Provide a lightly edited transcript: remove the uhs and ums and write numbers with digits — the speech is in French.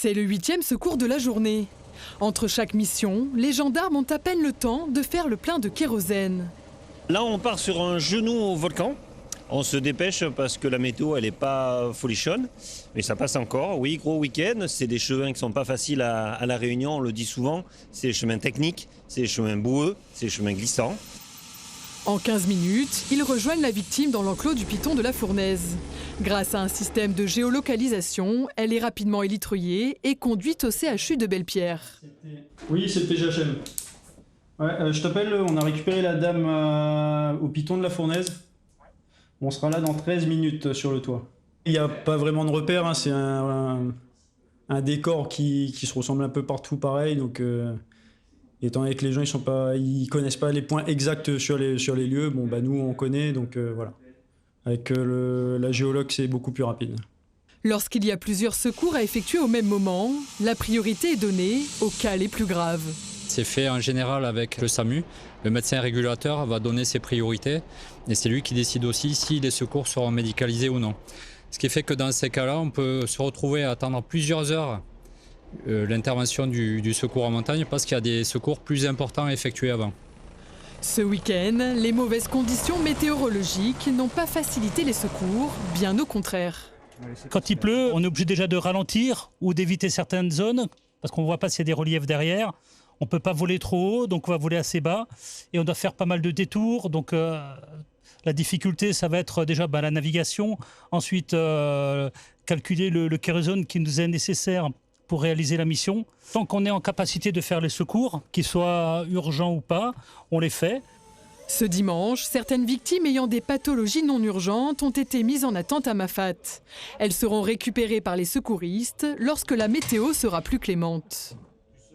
C'est le 8e secours de la journée. Entre chaque mission, les gendarmes ont à peine le temps de faire le plein de kérosène. Là, on part sur un genou au volcan. On se dépêche parce que la météo, elle n'est pas folichonne. Mais ça passe encore. Oui, gros week-end. C'est des chemins qui ne sont pas faciles à La Réunion, on le dit souvent. C'est des chemins techniques, c'est des chemins boueux, c'est des chemins glissants. En 15 minutes, ils rejoignent la victime dans l'enclos du piton de la Fournaise. Grâce à un système de géolocalisation, elle est rapidement élitreuillée et conduite au CHU de Belle-Pierre. Oui, c'est le PGHM. Ouais, je t'appelle, on a récupéré la dame au piton de la Fournaise. On sera là dans 13 minutes sur le toit. Il n'y a pas vraiment de repère, hein, c'est un décor qui se ressemble un peu partout pareil. Donc, étant donné que les gens ils connaissent pas les points exacts sur les lieux, bon, bah, nous on connaît, donc voilà. Avec la géologue, c'est beaucoup plus rapide. Lorsqu'il y a plusieurs secours à effectuer au même moment, la priorité est donnée aux cas les plus graves. C'est fait en général avec le SAMU. Le médecin régulateur va donner ses priorités et c'est lui qui décide aussi si les secours seront médicalisés ou non. Ce qui fait que dans ces cas-là, on peut se retrouver à attendre plusieurs heures l'intervention du secours en montagne parce qu'il y a des secours plus importants à effectuer avant. Ce week-end, les mauvaises conditions météorologiques n'ont pas facilité les secours, bien au contraire. Quand il pleut, on est obligé déjà de ralentir ou d'éviter certaines zones parce qu'on ne voit pas s'il y a des reliefs derrière. On ne peut pas voler trop haut, donc on va voler assez bas. Et on doit faire pas mal de détours. Donc la difficulté, ça va être déjà la navigation. Ensuite, calculer le kérosène qui nous est nécessaire pour réaliser la mission. Tant qu'on est en capacité de faire les secours, qu'ils soient urgents ou pas, on les fait. Ce dimanche, certaines victimes ayant des pathologies non urgentes ont été mises en attente à Mafate. Elles seront récupérées par les secouristes lorsque la météo sera plus clémente.